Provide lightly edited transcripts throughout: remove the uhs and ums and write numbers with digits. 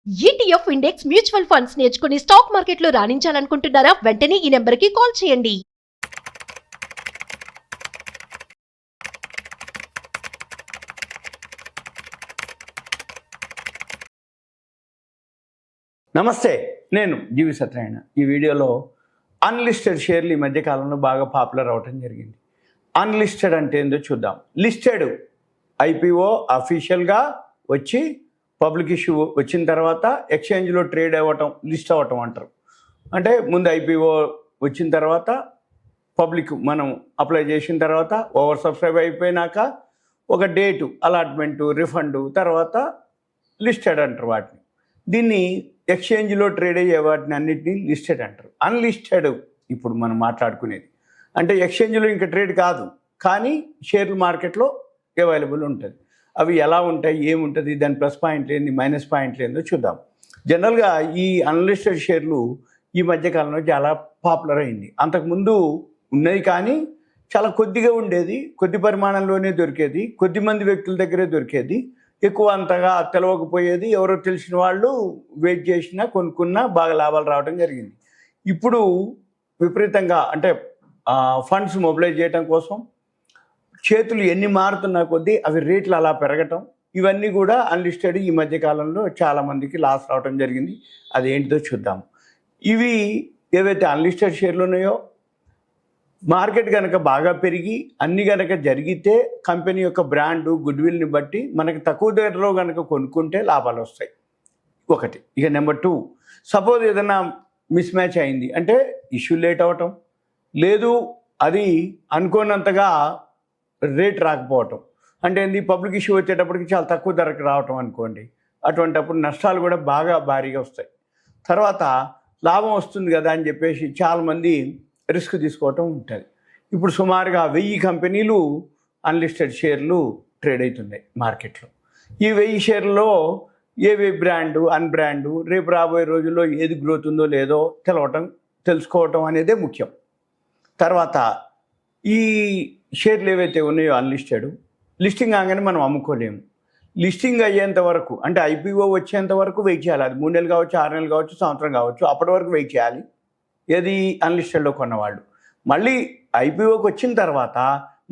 ETF index mutual funds నేర్చుకుని stock మార్కెట్లో రాణించాలనుకుంటున్నారా? వెంటనే ఈ నెంబర్కి కాల్ చేయండి. నమస్తే, నేను జీవి సత్యనారాయణ. ఈ వీడియోలో అన్లిస్టెడ్ షేర్లు ఈ మధ్య కాలంలో బాగా పాపులర్ అవటం జరిగింది. అన్లిస్టెడ్ అంటే ఏందో చూద్దాం. లిస్టెడ్ ఐపీఓ అఫీషియల్గా వచ్చి పబ్లిక్ ఇష్యూ వచ్చిన తర్వాత ఎక్స్చేంజ్లో ట్రేడ్ అవ్వటం, లిస్ట్ అవ్వటం అంటారు. అంటే ముందు ఐపీఓ వచ్చిన తర్వాత పబ్లిక్ మనం అప్లై చేసిన తర్వాత ఓవర్ సబ్స్క్రైబ్ అయిపోయినాక ఒక డేటు అలాట్మెంటు, రిఫండు, తర్వాత లిస్టెడ్ అంటారు వాటిని. దీన్ని ఎక్స్చేంజ్లో ట్రేడ్ అయ్యే వాటిని అన్నిటినీ లిస్టెడ్ అంటారు. అన్లిస్టెడ్ ఇప్పుడు మనం మాట్లాడుకునేది అంటే ఎక్స్చేంజ్లో ఇంకా ట్రేడ్ కాదు, కానీ షేర్లు మార్కెట్లో అవైలబుల్ ఉంటుంది. అవి ఎలా ఉంటాయి, ఏముంటుంది, దాని ప్లస్ పాయింట్లు ఏంది, మైనస్ పాయింట్లు ఏందో చూద్దాం. జనరల్గా ఈ అన్లిస్టెడ్ షేర్లు ఈ మధ్యకాలంలో చాలా పాపులర్ అయింది. అంతకుముందు ఉన్నది కానీ చాలా కొద్దిగా ఉండేది, కొద్ది పరిమాణంలోనే దొరికేది, కొద్ది మంది వ్యక్తుల దగ్గరే దొరికేది, ఎక్కువ అంతగా తెలవకపోయేది. ఎవరో తెలిసిన వాళ్ళు వెయిట్ చేసినా కొనుక్కున్నా బాగా లాభాలు రావడం జరిగింది. ఇప్పుడు విపరీతంగా అంటే ఫండ్స్ మొబిలైజ్ చేయడం కోసం చేతులు ఎన్ని మారుతున్నా కొద్దీ అవి రేట్లు అలా పెరగటం, ఇవన్నీ కూడా అన్లిస్టెడ్ ఈ మధ్యకాలంలో చాలామందికి లాస్ రావడం జరిగింది. అదేంటిదో చూద్దాం. ఇవి ఏవైతే అన్లిస్టెడ్ షేర్లు ఉన్నాయో మార్కెట్ కనుక బాగా పెరిగి అన్ని కనుక జరిగితే కంపెనీ యొక్క బ్రాండు, గుడ్విల్ని బట్టి మనకి తక్కువ ధరలో కనుక కొనుక్కుంటే లాభాలు వస్తాయి. ఒకటి. ఇక నెంబర్ 2, సపోజ్ ఏదైనా మిస్ మ్యాచ్ అయింది అంటే ఇష్యూ లేట్ అవ్వటం, లేదు అది అనుకోనంతగా రేట్ రాకపోవటం, అంటే ఏంది పబ్లిక్ ఇష్యూ వచ్చేటప్పటికి చాలా తక్కువ ధరకు రావటం అనుకోండి. అటువంటిప్పుడు నష్టాలు కూడా బాగా భారీగా వస్తాయి. తర్వాత లాభం వస్తుంది కదా అని చెప్పేసి చాలామంది రిస్క్ తీసుకోవటం ఉంటుంది. ఇప్పుడు సుమారుగా 1000 కంపెనీలు అన్లిస్టెడ్ షేర్లు ట్రేడ్ అవుతున్నాయి మార్కెట్లో. ఈ 1000 షేర్లలో ఏవి బ్రాండు, అన్బ్రాండు, రేపు రాబోయే రోజుల్లో ఏది గ్రోత్ ఉందో లేదో తెలుసుకోవటం అనేదే ముఖ్యం. తర్వాత ఈ షేర్లు ఏవైతే ఉన్నాయో అన్లిస్టెడ్, లిస్టింగ్ కాగానే మనం అమ్ముకోలేము. లిస్టింగ్ అయ్యేంత వరకు అంటే ఐపీఓ వచ్చేంత వరకు వెయిట్ చేయాలి. అది 3 నెలలు కావచ్చు, 6 నెలలు కావచ్చు, సంవత్సరం కావచ్చు, అప్పటి వరకు వెయిట్ చేయాలి. ఏది అన్లిస్టెడ్లో కొన్నవాళ్ళు. మళ్ళీ ఐపీఓకి వచ్చిన తర్వాత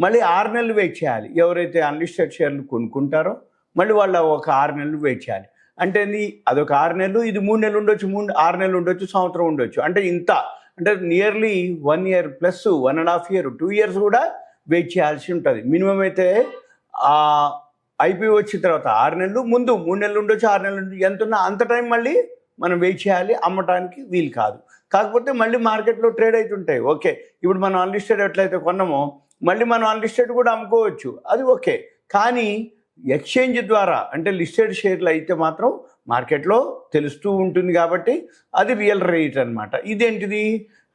మళ్ళీ 6 నెలలు వెయిట్ చేయాలి. ఎవరైతే అన్లిస్టెడ్ షేర్లు కొనుక్కుంటారో మళ్ళీ వాళ్ళు ఒక 6 నెలలు వెయిట్ చేయాలి. అంటే అదొక 6 నెలలు, ఇది 3 నెలలు ఉండొచ్చు, 6 నెలలు ఉండొచ్చు, సంవత్సరం ఉండొచ్చు. అంటే ఇంత అంటే nearly 1 year plus 1.5 year, 2 years కూడా వెయిట్ చేయాల్సి ఉంటుంది. మినిమం అయితే ఐపీఓ వచ్చిన తర్వాత 6 నెలలు, ముందు 3 నెలలు ఉండొచ్చు, 6 నెలలు ఉండొచ్చు, ఎంత ఉన్నా అంత టైం మళ్ళీ మనం వెయిట్ చేయాలి. అమ్మటానికి వీలు కాదు. కాకపోతే మళ్ళీ మార్కెట్లో ట్రేడ్ అవుతుంటాయి. ఓకే, ఇప్పుడు మనం అన్లిస్టెడ్ ఎట్లయితే కొన్నామో మళ్ళీ మనం అన్లిస్టెడ్ కూడా అమ్ముకోవచ్చు, అది ఓకే. కానీ ఎక్స్చేంజ్ ద్వారా అంటే లిస్టెడ్ షేర్లు అయితే మాత్రం మార్కెట్లో తెలుస్తూ ఉంటుంది కాబట్టి అది రియల్ రేట్ అనమాట. ఇదేంటిది,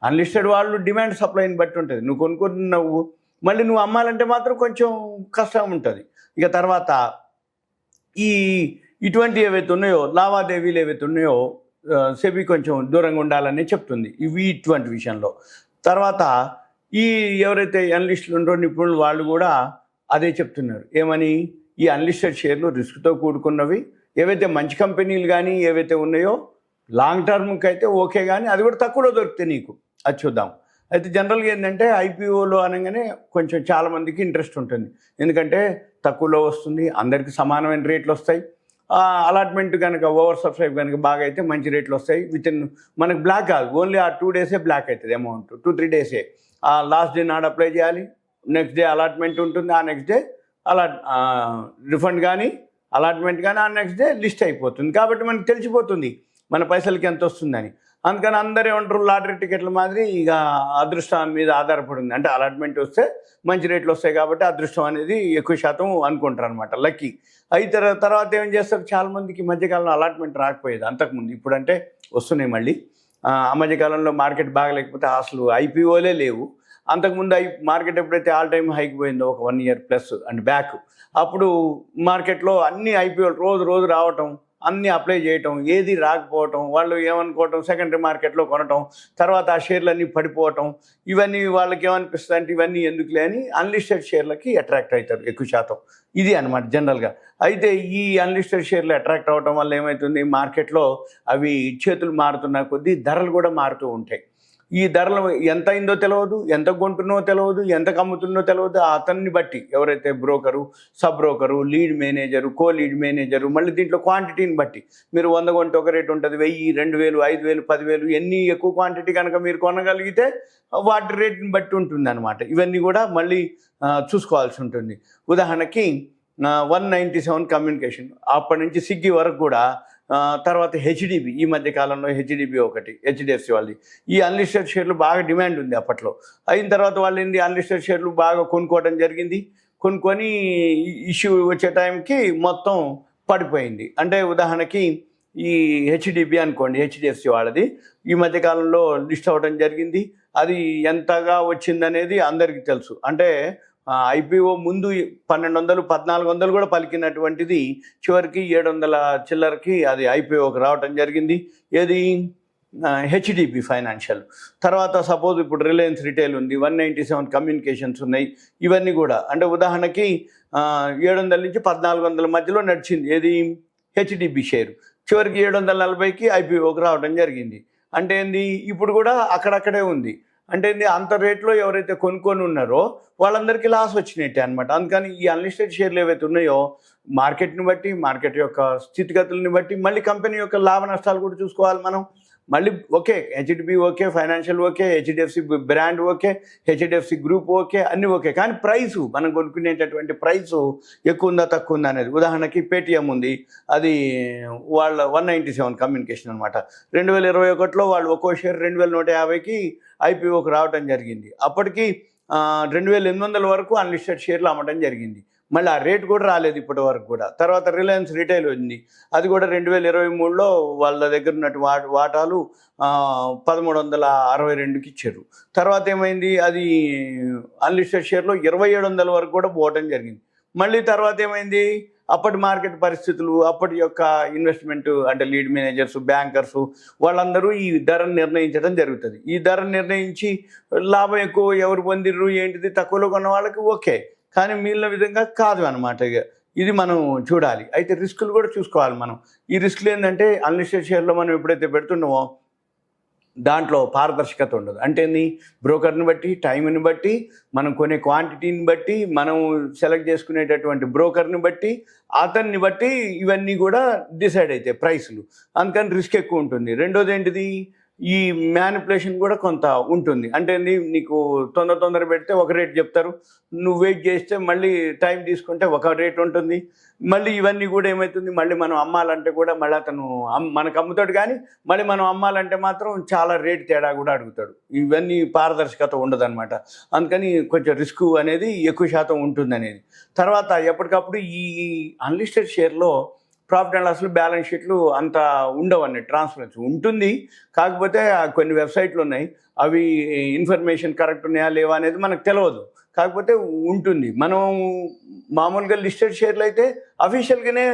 అన్లిస్టెడ్ వాళ్ళు డిమాండ్ సప్లైని బట్టి ఉంటుంది. నువ్వు కొనుక్కున్నావు మళ్ళీ నువ్వు అమ్మాలంటే మాత్రం కొంచెం కష్టం ఉంటుంది. ఇక తర్వాత ఇటువంటి ఏవైతే ఉన్నాయో లావాదేవీలు ఏవైతే ఉన్నాయో సెబీ కొంచెం దూరంగా ఉండాలని చెప్తుంది ఇటువంటి విషయంలో. తర్వాత ఎవరైతే అన్లిస్టులు ఉంటారో నిపుణులు వాళ్ళు కూడా అదే చెప్తున్నారు. ఏమని, ఈ అన్లిస్టెడ్ షేర్లు రిస్క్తో కూడుకున్నవి, ఏవైతే మంచి కంపెనీలు కానీ ఏవైతే ఉన్నాయో లాంగ్ టర్మ్కి అయితే ఓకే, కానీ అది కూడా తక్కువలో దొరికితే నీకు అది చూద్దాం. అయితే జనరల్గా ఏంటంటే ఐపీఓలో అనగానే కొంచెం చాలామందికి ఇంట్రెస్ట్ ఉంటుంది. ఎందుకంటే తక్కువలో వస్తుంది, అందరికీ సమానమైన రేట్లు వస్తాయి. అలాట్మెంట్ కనుక ఓవర్ సబ్స్క్రైబ్ కనుక బాగా అయితే మంచి రేట్లు వస్తాయి. మనకు బ్లాక్ కాదు, ఓన్లీ ఆ 2 డేసే బ్లాక్ అవుతుంది అమౌంట్, 2-3 డేసే. లాస్ట్ డే నాడు అప్లై చేయాలి, నెక్స్ట్ డే అలాట్మెంట్ ఉంటుంది, ఆ నెక్స్ట్ డే రిఫండ్ కానీ అలాట్మెంట్ కానీ ఆ నెక్స్ట్ డే లిస్ట్ అయిపోతుంది. కాబట్టి మనకు తెలిసిపోతుంది మన పైసలకి ఎంత వస్తుందని. అందుకని అందరూ ఏమంటారు, లాటరీ టికెట్ల మాదిరి ఇక అదృష్టం మీద ఆధారపడింది. అంటే అలాట్మెంట్ వస్తే మంచి రేట్లు వస్తాయి కాబట్టి అదృష్టం అనేది ఎక్కువ శాతం అనుకుంటారు అనమాట, లక్కీ. అయితే తర్వాత ఏం చేస్తారు, చాలామందికి మధ్యకాలంలో అలాట్మెంట్ రాకపోయేది అంతకుముందు. ఇప్పుడంటే వస్తున్నాయి మళ్ళీ. ఆ మధ్యకాలంలో మార్కెట్ బాగలేకపోతే అసలు ఐపీఓలే లేవు. అంతకుముందు మార్కెట్ ఎప్పుడైతే ఆల్ టైమ్ హైకి పోయిందో ఒక 1 ఇయర్ ప్లస్ అండ్ బ్యాక్, అప్పుడు మార్కెట్లో అన్ని ఐపీఓలు రోజు రావటం, అన్నీ అప్లై చేయటం, ఏది రాకపోవటం, వాళ్ళు ఏమనుకోవటం సెకండరీ మార్కెట్లో కొనటం, తర్వాత ఆ షేర్లన్నీ పడిపోవటం, ఇవన్నీ వాళ్ళకి ఏమనిపిస్తుంది అంటే ఇవన్నీ ఎందుకులే అని అన్లిస్టెడ్ షేర్లకి అట్రాక్ట్ అవుతారు ఎక్కువ శాతం. ఇది అనమాట జనరల్గా. అయితే ఈ అన్లిస్టెడ్ షేర్లు అట్రాక్ట్ అవ్వటం వల్ల ఏమవుతుంది, మార్కెట్లో అవి చేతులు మారుతున్న కొద్దీ ధరలు కూడా మారుతూ ఉంటాయి. ఈ ధరలు ఎంత అయిందో తెలియదు, ఎంత కొంటున్నో తెలియదు, ఎంత కమ్ముతున్నో తెలియదు. అతన్ని బట్టి ఎవరైతే broker, sub broker, lead manager, co lead manager, మళ్ళీ దీంట్లో క్వాంటిటీని బట్టి మీరు 100 కొంటే ఒక రేటు ఉంటుంది, 1000, 2000, 5000, 10,000 ఎన్ని ఎక్కువ క్వాంటిటీ కనుక మీరు కొనగలిగితే వాటి రేట్ని బట్టి ఉంటుంది అనమాట. ఇవన్నీ కూడా మళ్ళీ చూసుకోవాల్సి ఉంటుంది. ఉదాహరణకి 197 కమ్యూనికేషన్, అప్పటి నుంచి స్విగ్గీ వరకు కూడా, తర్వాత హెచ్డిబి, ఈ మధ్య కాలంలో హెచ్డిబి ఒకటి, హెచ్డిఎఫ్సి వాళ్ళది. ఈ అన్లిస్టెడ్ షేర్లు బాగా డిమాండ్ ఉంది అప్పట్లో. అయిన తర్వాత వాళ్ళు ఏంది అన్లిస్టెడ్ షేర్లు బాగా కొనుక్కోవడం జరిగింది. కొనుక్కొని ఇష్యూ వచ్చే టైంకి మొత్తం పడిపోయింది. అంటే ఉదాహరణకి ఈ హెచ్డిబి అనుకోండి, హెచ్డిఎఫ్సి వాళ్ళది ఈ మధ్యకాలంలో లిస్ట్ అవ్వడం జరిగింది. అది ఎంతగా వచ్చిందనేది అందరికీ తెలుసు. అంటే ఐపీఓ ముందు 1200, 1400 కూడా పలికినటువంటిది చివరికి 700 చిల్లరకి అది ఐపీఓకి రావటం జరిగింది. ఏది హెచ్డిబి ఫైనాన్షియల్. తర్వాత సపోజ్ ఇప్పుడు రిలయన్స్ రిటైల్ ఉంది, 197 కమ్యూనికేషన్స్ ఉన్నాయి. ఇవన్నీ కూడా అంటే ఉదాహరణకి 700 నుంచి 1400 మధ్యలో నడిచింది ఏది హెచ్డిబి షేర్. చివరికి 740కి ఐపీఓకి రావడం జరిగింది. అంటే ఏంది ఇప్పుడు కూడా అక్కడక్కడే ఉంది. అంటే అంత రేట్లో ఎవరైతే కొనుక్కొని ఉన్నారో వాళ్ళందరికీ లాస్ వచ్చినట్టే అనమాట. అందుకని ఈ అన్లిస్టెడ్ షేర్లు ఏవైతే ఉన్నాయో మార్కెట్ని బట్టి, మార్కెట్ యొక్క స్థితిగతులని బట్టి, మళ్ళీ కంపెనీ యొక్క లాభ నష్టాలు కూడా చూసుకోవాలి మనం. మళ్ళీ okay, HDB okay, financial okay, HDFC brand okay, HDFC group okay, అన్నీ ఓకే. కానీ ప్రైసు, మనం కొనుక్కునేటటువంటి ప్రైసు ఎక్కువ ఉందా తక్కువ ఉందా అనేది. ఉదాహరణకి పేటిఎం ఉంది, అది వాళ్ళ 197 కమ్యూనికేషన్ అనమాట. 2021లో వాళ్ళు ఒక్కో షేర్ 2150కి ఐపీఓకి రావడం జరిగింది. అప్పటికి 2800 వరకు అన్లిస్టెడ్ షేర్లు అమ్మటం జరిగింది. మళ్ళీ ఆ రేట్ కూడా రాలేదు ఇప్పటి వరకు కూడా. తర్వాత రిలయన్స్ రిటైల్ ఉంది, అది కూడా 2023లో వాళ్ళ దగ్గర ఉన్నట్టు వాటాలు 1362కి ఇచ్చారు. తర్వాత ఏమైంది, అది అన్లిస్టెడ్ షేర్లో 2700 వరకు కూడా పోవటం జరిగింది. మళ్ళీ తర్వాత ఏమైంది, అప్పటి మార్కెట్ పరిస్థితులు, అప్పటి యొక్క ఇన్వెస్ట్మెంట్ అంటే లీడ్ మేనేజర్స్, బ్యాంకర్స్ వాళ్ళందరూ ఈ ధరను నిర్ణయించడం జరుగుతుంది. ఈ ధరను నిర్ణయించి లాభం ఎక్కువ ఎవరు పొందిర్రు ఏంటిది తక్కువలో కొన్న వాళ్ళకి ఓకే, కానీ మిగిలిన విధంగా కాదు అనమాట. ఇది మనం చూడాలి. అయితే రిస్కులు కూడా చూసుకోవాలి మనం. ఈ రిస్కులు ఏంటంటే అన్లిస్టెడ్ షేర్లో మనం ఎప్పుడైతే పెడుతున్నామో దాంట్లో పారదర్శకత ఉండదు. అంటే బ్రోకర్ని బట్టి, టైంని బట్టి, మనం కొనే క్వాంటిటీని బట్టి, మనం సెలెక్ట్ చేసుకునేటటువంటి బ్రోకర్ని బట్టి, అతన్ని బట్టి ఇవన్నీ కూడా డిసైడ్ అవుతాయి ప్రైసులు. అందుకని రిస్క్ ఎక్కువ ఉంటుంది. రెండోది ఏంటిది, ఈ మ్యానిపులేషన్ కూడా కొంత ఉంటుంది. అంటే నీకు తొందర పెడితే ఒక రేట్ చెప్తారు, నువ్వు వెయిట్ చేస్తే మళ్ళీ టైం తీసుకుంటే ఒక రేట్ ఉంటుంది. మళ్ళీ ఇవన్నీ కూడా ఏమవుతుంది, మళ్ళీ మనం అమ్మాలంటే కూడా మళ్ళీ అతను మనకు అమ్ముతాడు, కానీ మళ్ళీ మనం అమ్మాలంటే మాత్రం చాలా రేట్ తేడా కూడా అడుగుతాడు. ఇవన్నీ పారదర్శకత ఉండదు అనమాట. అందుకని కొంచెం రిస్క్ అనేది ఎక్కువ శాతం ఉంటుంది అనేది. తర్వాత ఎప్పటికప్పుడు ఈ అన్లిస్టెడ్ షేర్లో ప్రాఫిట్ అండ్ లాస్లు, బ్యాలెన్స్ షీట్లు అంత ఉండవన్నీ, ట్రాన్స్పరెన్సీ ఉంటుంది. కాకపోతే కొన్ని వెబ్సైట్లు ఉన్నాయి, అవి ఇన్ఫర్మేషన్ కరెక్ట్ ఉన్నాయా లేవా అనేది మనకు తెలియదు, కాకపోతే ఉంటుంది. మనం మామూలుగా లిస్టెడ్ షేర్లు అయితే అఫీషియల్గానే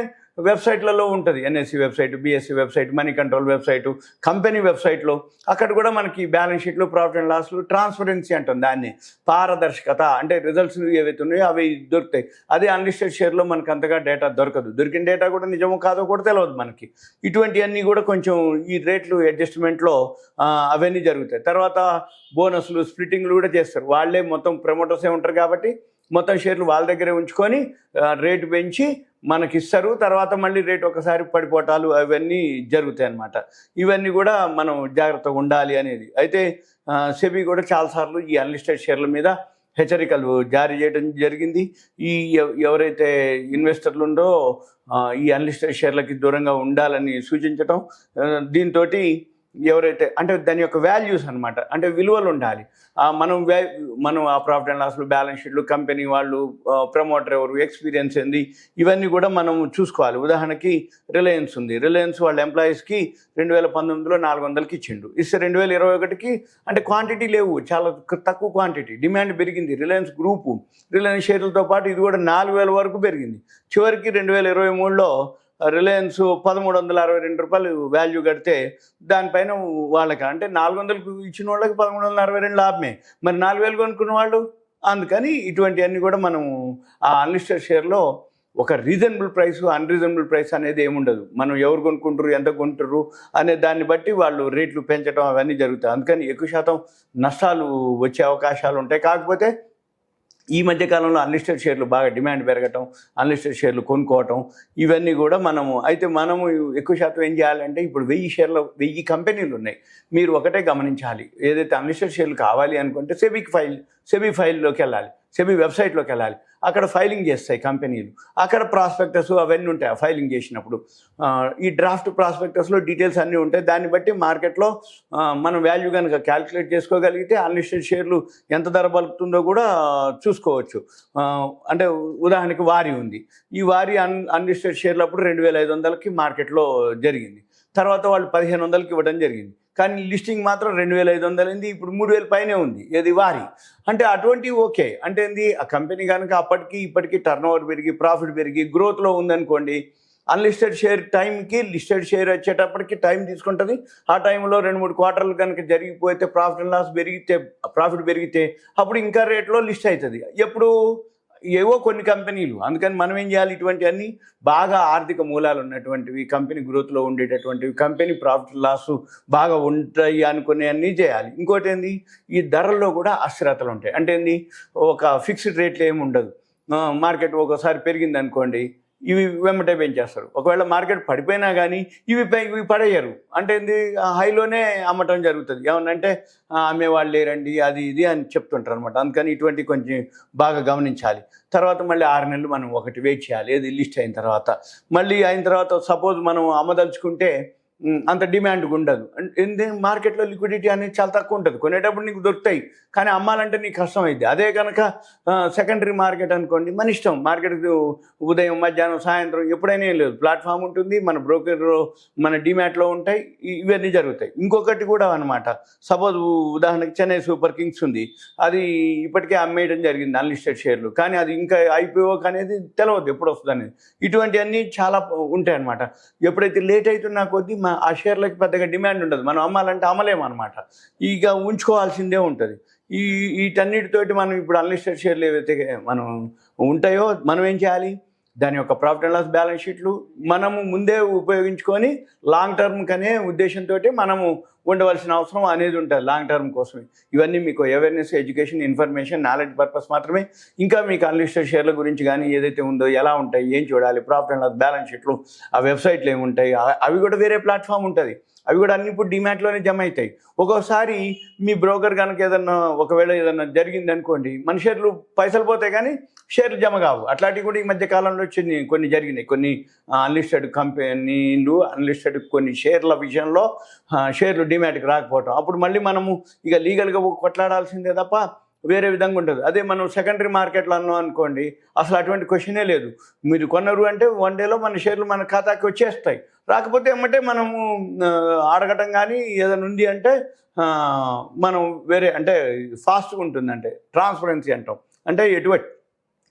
వెబ్సైట్లలో ఉంటుంది, NSE website, BSE website, money control website, company వెబ్సైట్లో. అక్కడ కూడా మనకి బ్యాలెన్స్ షీట్లు, ప్రాఫిట్ అండ్ లాస్లు, ట్రాన్స్పరెన్సీ అంటుంది దాన్ని, పారదర్శకత. అంటే రిజల్ట్స్ ఏవైతే ఉన్నాయో అవి దొరుకుతాయి. అదే అన్లిస్టెడ్ షేర్లో మనకు అంతగా డేటా దొరకదు. దొరికిన డేటా కూడా నిజమో కాదో కూడా తెలియదు మనకి. ఇటువంటివన్నీ కూడా కొంచెం ఈ రేట్లు అడ్జస్ట్మెంట్లో అవన్నీ జరుగుతాయి. తర్వాత బోనస్లు, స్ప్లిట్టింగ్లు కూడా చేస్తారు. వాళ్ళే మొత్తం ప్రమోటర్సే ఉంటారు కాబట్టి మొత్తం షేర్లు వాళ్ళ దగ్గరే ఉంచుకొని రేటు పెంచి మనకి ఇస్తారు. తర్వాత మళ్ళీ రేటు ఒకసారి పడిపోవటాలు అవన్నీ జరుగుతాయి అన్నమాట. ఇవన్నీ కూడా మనం జాగ్రత్తగా ఉండాలి అనేది. అయితే సెబీ కూడా చాలాసార్లు ఈ అన్లిస్టెడ్ షేర్ల మీద హెచ్చరికలు జారీ చేయడం జరిగింది. ఈ ఎవరైతే ఇన్వెస్టర్లు ఉందో ఈ అన్లిస్టెడ్ షేర్లకి దూరంగా ఉండాలని సూచించటం, దీంతో ఎవరైతే అంటే దాని యొక్క వాల్యూస్ అనమాట, అంటే విలువలు ఉండాలి. మనం ఆ ప్రాఫిట్ అండ్ లాస్లు, బ్యాలెన్స్ షీట్లు, కంపెనీ వాళ్ళు, ప్రమోటర్ ఎవరు, ఎక్స్పీరియన్స్ ఏంది, ఇవన్నీ కూడా మనం చూసుకోవాలి. ఉదాహరణకి రిలయన్స్ ఉంది, రిలయన్స్ వాళ్ళ ఎంప్లాయీస్కి 2019లో 400కి ఇచ్చిండు, ఇస్తే 2021కి అంటే క్వాంటిటీ లేవు, చాలా తక్కువ క్వాంటిటీ, డిమాండ్ పెరిగింది. రిలయన్స్ గ్రూపు, రిలయన్స్ షేర్లతో పాటు ఇది కూడా 4000 వరకు పెరిగింది. చివరికి 2023లో రిలయన్స్ 1362 రూపాయలు వాల్యూ కడితే దానిపైన వాళ్ళకి అంటే 400కు ఇచ్చిన వాళ్ళకి 1362 లాభమే. మరి 4000 కొనుక్కున్న వాళ్ళు. అందుకని ఇటువంటివన్నీ కూడా మనం ఆ అన్లిస్టెడ్ షేర్లో ఒక రీజనబుల్ ప్రైస్, అన్రీజనబుల్ ప్రైస్ అనేది ఏముండదు. మనం ఎవరు కొనుక్కుంటారు, ఎంత కొంటారు అనే దాన్ని బట్టి వాళ్ళు రేట్లు పెంచడం అవన్నీ జరుగుతాయి. అందుకని ఎక్కువ శాతం నష్టాలు వచ్చే అవకాశాలు ఉంటాయి. కాకపోతే ఈ మధ్యకాలంలో అన్లిస్టెడ్ షేర్లు బాగా డిమాండ్ పెరగటం, అన్లిస్టెడ్ షేర్లు కొనుక్కోవటం ఇవన్నీ కూడా మనము ఎక్కువ శాతం ఏం చేయాలంటే ఇప్పుడు 1000 కంపెనీలు ఉన్నాయి. మీరు ఒకటే గమనించాలి, ఏదైతే అన్లిస్టెడ్ షేర్లు కావాలి అనుకుంటే సెబీ ఫైల్లోకి వెళ్ళాలి, సెబీ వెబ్సైట్లోకి వెళ్ళాలి. అక్కడ ఫైలింగ్ చేస్తాయి కంపెనీలు, అక్కడ ప్రాస్పెక్టస్ అవన్నీ ఉంటాయి. ఫైలింగ్ చేసినప్పుడు ఈ డ్రాఫ్ట్ ప్రాస్పెక్టస్లో డీటెయిల్స్ అన్నీ ఉంటాయి. దాన్ని బట్టి మార్కెట్లో మనం వాల్యూ కనుక క్యాల్కులేట్ చేసుకోగలిగితే అన్లిస్టెడ్ షేర్లు ఎంత ధర పలుకుతుందో కూడా చూసుకోవచ్చు. అంటే ఉదాహరణకి వారి ఉంది, ఈ వారి అన్లిస్టెడ్ షేర్లు అప్పుడు 2500కి మార్కెట్లో జరిగింది. తర్వాత వాళ్ళు 1500కి ఇవ్వడం జరిగింది. కానీ లిస్టింగ్ మాత్రం 2500 అయింది. ఇప్పుడు 3000 పైనే ఉంది. ఏది వారి అంటే అటువంటివి ఓకే. అంటే ఏంది, ఆ కంపెనీ కనుక అప్పటికి ఇప్పటికీ టర్న్ ఓవర్ పెరిగి ప్రాఫిట్ పెరిగి గ్రోత్లో ఉందనుకోండి, అన్లిస్టెడ్ షేర్ టైంకి లిస్టెడ్ షేర్ వచ్చేటప్పటికి టైం తీసుకుంటుంది. ఆ టైంలో 2-3 క్వార్టర్లు కనుక జరిగిపోతే ప్రాఫిట్ పెరిగితే అప్పుడు ఇంకా రేట్లో లిస్ట్ అవుతుంది. ఎప్పుడు ఏవో కొన్ని కంపెనీలు. అందుకని మనం ఏం చేయాలి, ఇటువంటివన్నీ బాగా ఆర్థిక మూలాలు ఉన్నటువంటివి, కంపెనీ గ్రోత్లో ఉండేటటువంటివి, కంపెనీ ప్రాఫిట్ లాస్ బాగా ఉంటాయి అనుకునే అన్నీ చేయాలి. ఇంకోటి ఏంది, ఈ ధరల్లో కూడా అస్థిరతలు ఉంటాయి. అంటే ఏంది, ఒక ఫిక్స్డ్ రేట్లు ఏమి ఉండదు. మార్కెట్ ఒకసారి పెరిగింది అనుకోండి, ఇవి వెంబటే పెంచేస్తారు. ఒకవేళ మార్కెట్ పడిపోయినా కానీ ఇవి పడేయరు. అంటే ఏంది, హైలోనే అమ్మటం జరుగుతుంది. ఏమన్నంటే అమ్మేవాళ్ళు లేరండి అది ఇది అని చెప్తుంటారు అనమాట. అందుకని ఇటువంటి కొంచెం బాగా గమనించాలి. తర్వాత మళ్ళీ 6 నెలలు మనం ఒకటి వెయిట్ చేయాలి, ఏది లిస్ట్ అయిన తర్వాత. మళ్ళీ అయిన తర్వాత సపోజ్ మనం అమ్మదలుచుకుంటే అంత డిమాండ్ ఉండదు. ఎందుకంటే మార్కెట్లో లిక్విడిటీ అనేది చాలా తక్కువ ఉంటుంది. కొనేటప్పుడు నీకు దొరుకుతాయి, కానీ అమ్మాలంటే నీకు కష్టం అయింది. అదే కనుక సెకండరీ మార్కెట్ అనుకోండి, మన ఇష్టం. మార్కెట్ ఉదయం, మధ్యాహ్నం, సాయంత్రం ఎప్పుడైనా ఏం లేదు, ప్లాట్ఫామ్ ఉంటుంది, మన బ్రోకర్ మన డిమాట్లో ఉంటాయి, ఇవన్నీ జరుగుతాయి. ఇంకొకటి కూడా అనమాట, సపోజ్ ఉదాహరణకి చెన్నై సూపర్ కింగ్స్ ఉంది, అది ఇప్పటికే అమ్మేయడం జరిగింది అన్లిస్టెడ్ షేర్లు, కానీ అది ఇంకా ఐపీఓ అనేది తెలియదు ఎప్పుడు వస్తుంది అనేది. ఇటువంటివన్నీ చాలా ఉంటాయి అన్నమాట. ఎప్పుడైతే లేట్ అవుతున్నా కొద్దీ ఆ షేర్లకి పెద్దగా డిమాండ్ ఉండదు, మనం అమ్మాలంటే అమ్మలేము అనమాట. ఇక ఉంచుకోవాల్సిందే ఉంటుంది. వీటన్నిటితోటి మనం ఇప్పుడు అన్లిస్టెడ్ షేర్లు ఏవైతే మనం ఉంటాయో మనం ఏం చేయాలి, దాని యొక్క ప్రాఫిట్ అండ్ లాస్ బ్యాలెన్స్ షీట్లు మనము ముందే ఉపయోగించుకొని లాంగ్ టర్మ్ కనే ఉద్దేశంతో మనము ఉండవలసిన అవసరం అనేది ఉంటుంది లాంగ్ టర్మ్ కోసమే. ఇవన్నీ మీకు awareness, education, information, knowledge purpose మాత్రమే. ఇంకా మీకు అన్లిస్టెడ్ షేర్ల గురించి కానీ ఏదైతే ఉందో, ఎలా ఉంటాయి, ఏం చూడాలి, ప్రాఫిట్ అండ్ లాస్ బ్యాలెన్స్ షీట్లు, ఆ వెబ్సైట్లు ఏముంటాయి, అవి కూడా వేరే ప్లాట్ఫామ్ ఉంటుంది. అవి కూడా అన్ని ఇప్పుడు డిమాట్లోనే జమ అవుతాయి. ఒక్కోసారి మీ బ్రోకర్ కనుక ఒకవేళ ఏదన్నా జరిగింది అనుకోండి, మన షేర్లు పైసలు పోతాయి కానీ షేర్లు జమ కావు. అట్లాంటివి కూడా ఈ మధ్య కాలంలో కొన్ని జరిగినాయి. కొన్ని అన్లిస్టెడ్ కంపెనీలు, అన్లిస్టెడ్ కొన్ని షేర్ల విషయంలో షేర్లు డిమాట్కి రాకపోవటం, అప్పుడు మళ్ళీ మనము ఇక లీగల్గా కొట్లాడాల్సిందే తప్ప వేరే విధంగా ఉంటుంది. అదే మనం సెకండరీ మార్కెట్లో అన్నాం అనుకోండి, అసలు అటువంటి క్వశ్చనే లేదు. మీరు కొన్నారు అంటే 1 డేలో మన షేర్లు మన ఖాతాకి వచ్చేస్తాయి. రాకపోతే ఏమంటే మనము అడగటం కానీ ఏదైనా ఉంది అంటే మనం వేరే అంటే ఫాస్ట్గా ఉంటుంది, అంటే ట్రాన్స్పరెన్సీ అంటాం. అంటే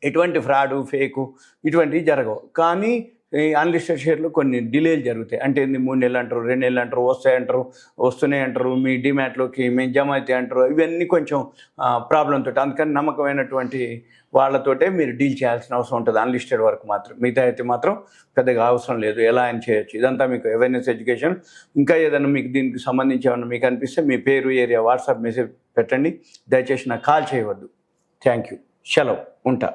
ఎటువంటి ఫ్రాడు, ఫేకు ఇటువంటివి జరగవు. కానీ ఈ అన్లిస్టెడ్ షేర్లు కొన్ని డిలేలు జరుగుతాయి. అంటే 3 నెలలు అంటారు, 2 నెలలు అంటారు, వస్తున్నాయి అంటారు, మీ డిమాట్లోకి మేము జమ అవుతాయి అంటారు. ఇవన్నీ కొంచెం ప్రాబ్లంతో. అందుకని నమ్మకమైనటువంటి వాళ్ళతోటే మీరు డీల్ చేయాల్సిన అవసరం ఉంటుంది అన్లిస్టెడ్ వరకు మాత్రం. మిగతా అయితే మాత్రం పెద్దగా అవసరం లేదు, ఎలా అని చేయొచ్చు. ఇదంతా మీకు అవేర్నెస్, ఎడ్యుకేషన్. ఇంకా ఏదైనా మీకు దీనికి సంబంధించి ఏమన్నా మీకు అనిపిస్తే మీ పేరు, ఏరియా, వాట్సాప్ మెసేజ్ పెట్టండి. దయచేసి నాకు కాల్ చేయవద్దు. Thank you. సెలవు, ఉంటా.